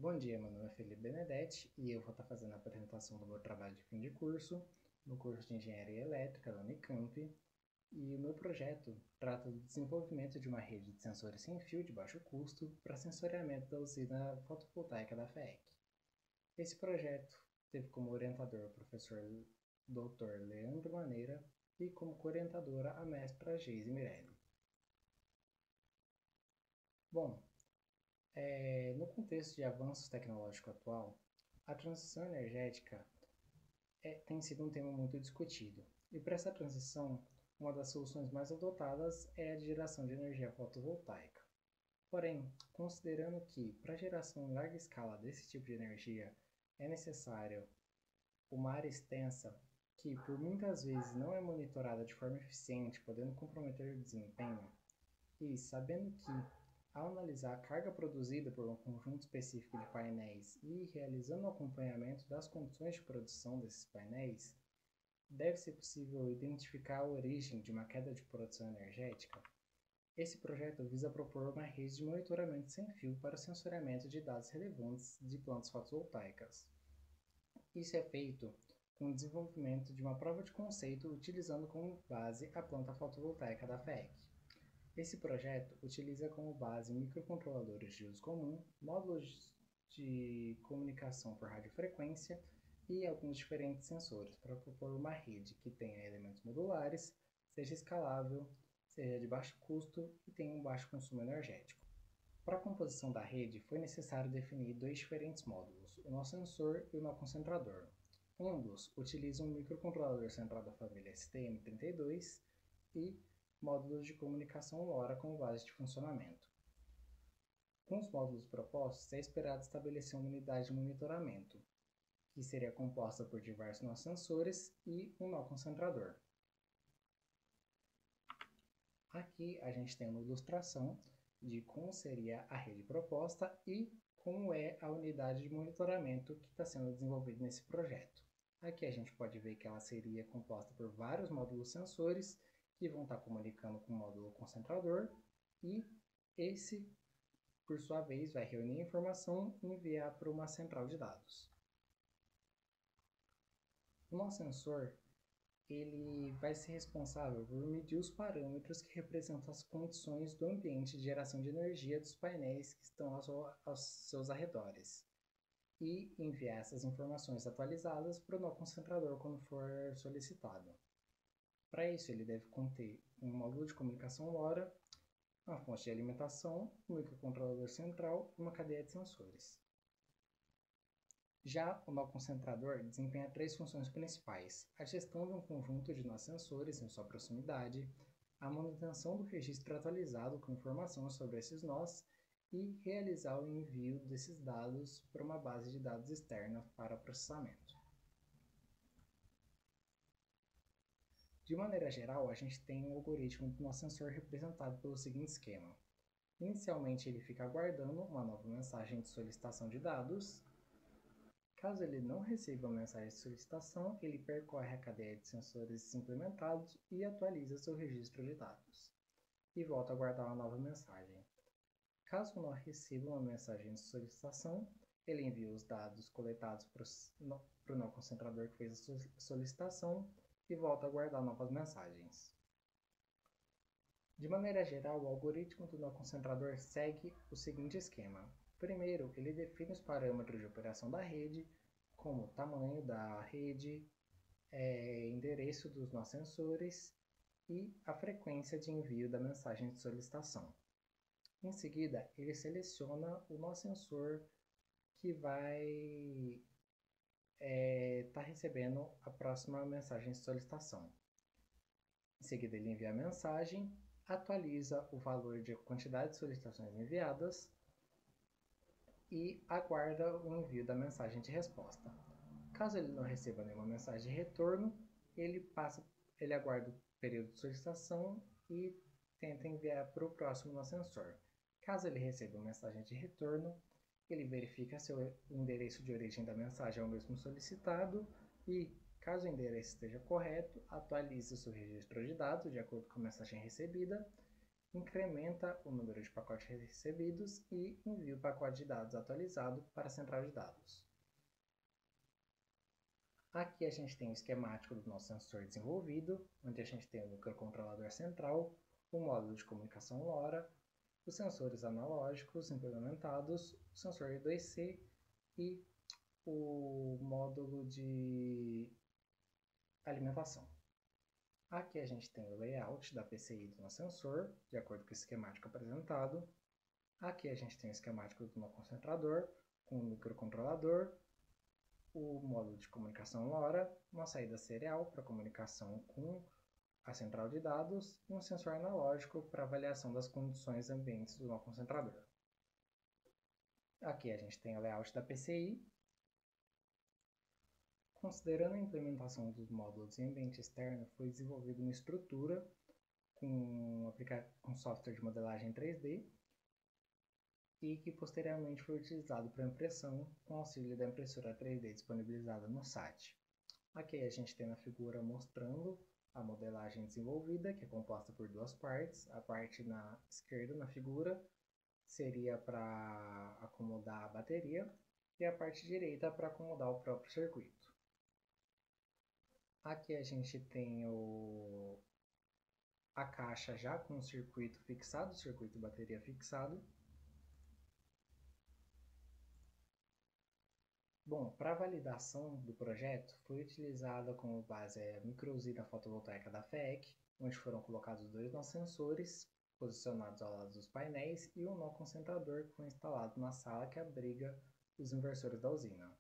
Bom dia, meu nome é Felipe Benedetti e eu vou estar fazendo a apresentação do meu trabalho de fim de curso, no curso de Engenharia Elétrica da Unicamp, e o meu projeto trata do desenvolvimento de uma rede de sensores sem fio de baixo custo para sensoriamento da usina fotovoltaica da FEEC. Esse projeto teve como orientador o professor Dr. Leandro Maneira e como co-orientadora a mestra Geise Mirelli. Bom, no contexto de avanço tecnológico atual, a transição energética tem sido um tema muito discutido. E para essa transição, uma das soluções mais adotadas é a de geração de energia fotovoltaica. Porém, considerando que para a geração em larga escala desse tipo de energia é necessário uma área extensa que por muitas vezes não é monitorada de forma eficiente, podendo comprometer o desempenho, e sabendo que ao analisar a carga produzida por um conjunto específico de painéis e realizando o acompanhamento das condições de produção desses painéis, deve ser possível identificar a origem de uma queda de produção energética. Esse projeto visa propor uma rede de monitoramento sem fio para o sensoriamento de dados relevantes de plantas fotovoltaicas. Isso é feito com o desenvolvimento de uma prova de conceito utilizando como base a planta fotovoltaica da FEEC. Esse projeto utiliza como base microcontroladores de uso comum, módulos de comunicação por radiofrequência e alguns diferentes sensores para propor uma rede que tenha elementos modulares, seja escalável, seja de baixo custo e tenha um baixo consumo energético. Para a composição da rede, foi necessário definir dois diferentes módulos, o nó sensor e o nó concentrador. Ambos utilizam um microcontrolador central da família STM32 e módulos de comunicação LoRa como base de funcionamento. Com os módulos propostos, é esperado estabelecer uma unidade de monitoramento, que seria composta por diversos nó sensores e um nó concentrador. Aqui a gente tem uma ilustração de como seria a rede proposta e como é a unidade de monitoramento que está sendo desenvolvida nesse projeto. Aqui a gente pode ver que ela seria composta por vários módulos sensores que vão estar comunicando com o módulo concentrador e esse, por sua vez, vai reunir a informação e enviar para uma central de dados. O nó sensor ele vai ser responsável por medir os parâmetros que representam as condições do ambiente de geração de energia dos painéis que estão aos seus arredores e enviar essas informações atualizadas para o nó concentrador quando for solicitado. Para isso, ele deve conter um módulo de comunicação LoRa, uma fonte de alimentação, um microcontrolador central e uma cadeia de sensores. Já o nó concentrador desempenha três funções principais: a gestão de um conjunto de nós sensores em sua proximidade, a manutenção do registro atualizado com informação sobre esses nós e realizar o envio desses dados para uma base de dados externa para processamento. De maneira geral, a gente tem um algoritmo do nosso sensor representado pelo seguinte esquema. Inicialmente, ele fica aguardando uma nova mensagem de solicitação de dados. Caso ele não receba a mensagem de solicitação, ele percorre a cadeia de sensores implementados e atualiza seu registro de dados. E volta a aguardar uma nova mensagem. Caso não receba uma mensagem de solicitação, ele envia os dados coletados para o nó concentrador que fez a solicitação e volta a aguardar novas mensagens. De maneira geral, o algoritmo do nó concentrador segue o seguinte esquema. Primeiro, ele define os parâmetros de operação da rede, como o tamanho da rede, endereço dos nós sensores e a frequência de envio da mensagem de solicitação. Em seguida, ele seleciona o nó sensor que vai está recebendo a próxima mensagem de solicitação. Em seguida, ele envia a mensagem, atualiza o valor de quantidade de solicitações enviadas e aguarda o envio da mensagem de resposta. Caso ele não receba nenhuma mensagem de retorno, ele aguarda o período de solicitação e tenta enviar para o próximo nó sensor. Caso ele receba uma mensagem de retorno, ele verifica se o endereço de origem da mensagem é o mesmo solicitado e, caso o endereço esteja correto, atualiza o seu registro de dados de acordo com a mensagem recebida incrementa o número de pacotes recebidos e envia o pacote de dados atualizado para a central de dados. Aqui a gente tem o esquemático do nosso sensor desenvolvido, onde a gente tem o microcontrolador central, o módulo de comunicação LoRa, os sensores analógicos implementados, o sensor I2C e o módulo de alimentação. Aqui a gente tem o layout da PCI do nosso sensor, de acordo com o esquemático apresentado. Aqui a gente tem o esquemático do nosso concentrador, com o microcontrolador, o módulo de comunicação LoRa, uma saída serial para comunicação com a central de dados e um sensor analógico para avaliação das condições ambientes do nosso concentrador. Aqui a gente tem o layout da PCI. Considerando a implementação dos módulos em ambiente externo, foi desenvolvida uma estrutura com software de modelagem 3D e que posteriormente foi utilizado para impressão com auxílio da impressora 3D disponibilizada no site. Aqui a gente tem na figura mostrando a modelagem desenvolvida, que é composta por duas partes. A parte na esquerda na figura seria para acomodar a bateria e a parte direita para acomodar o próprio circuito. Aqui a gente tem a caixa já com o circuito fixado, o circuito bateria fixado. Bom, para a validação do projeto, foi utilizada como base a microusina fotovoltaica da FEEC, onde foram colocados dois nó sensores posicionados ao lado dos painéis e um nó concentrador que foi instalado na sala que abriga os inversores da usina.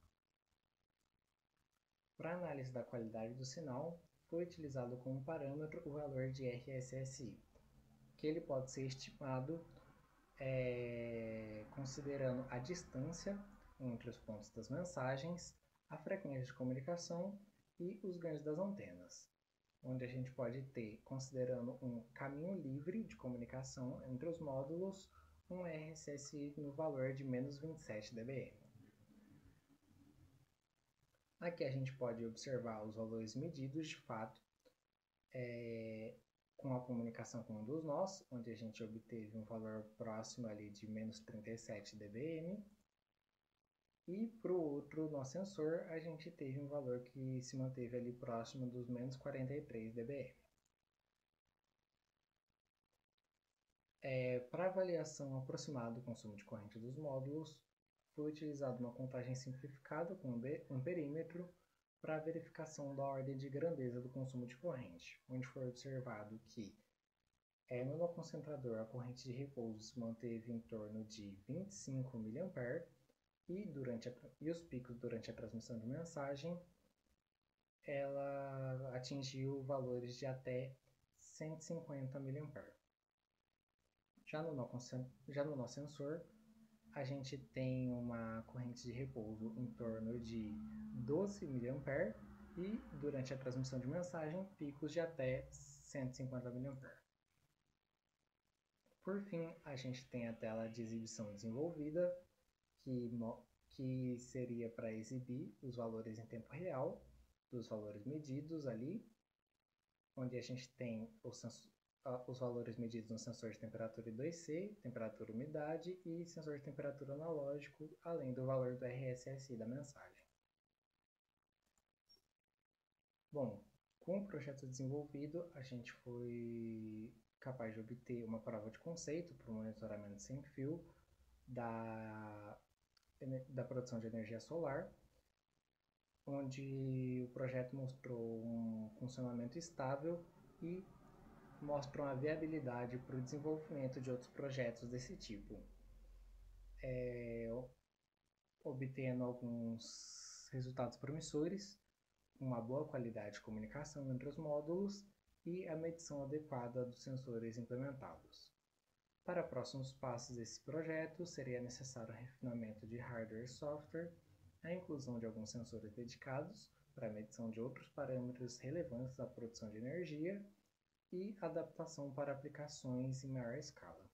Para análise da qualidade do sinal, foi utilizado como parâmetro o valor de RSSI, que ele pode ser estimado considerando a distância entre os pontos das mensagens, a frequência de comunicação e os ganhos das antenas, onde a gente pode ter, considerando um caminho livre de comunicação entre os módulos, um RSSI no valor de menos 27 dBm. Aqui a gente pode observar os valores medidos de fato com a comunicação com um dos nós, onde a gente obteve um valor próximo ali de menos 37 dBm. E para o outro nosso sensor, a gente teve um valor que se manteve ali próximo dos menos 43 dBm. Para avaliação aproximada do consumo de corrente dos módulos, foi utilizada uma contagem simplificada com um perímetro para a verificação da ordem de grandeza do consumo de corrente, onde foi observado que no concentrador a corrente de repouso se manteve em torno de 25 mA e os picos durante a transmissão de mensagem ela atingiu valores de até 150 mA. Já no nó sensor, a gente tem uma corrente de repouso em torno de 12 mA e, durante a transmissão de mensagem, picos de até 150 mA. Por fim, a gente tem a tela de exibição desenvolvida, que seria para exibir os valores em tempo real, dos valores medidos ali, onde a gente tem os valores medidos no sensor de temperatura I2C, temperatura umidade e sensor de temperatura analógico, além do valor do RSSI da mensagem. Bom, com o projeto desenvolvido, a gente foi capaz de obter uma prova de conceito para o monitoramento sem fio da produção de energia solar, onde o projeto mostrou um funcionamento estável e mostram a viabilidade para o desenvolvimento de outros projetos desse tipo, obtendo alguns resultados promissores, uma boa qualidade de comunicação entre os módulos e a medição adequada dos sensores implementados. Para próximos passos desse projeto, seria necessário o refinamento de hardware e software, a inclusão de alguns sensores dedicados para a medição de outros parâmetros relevantes da produção de energia e adaptação para aplicações em maior escala.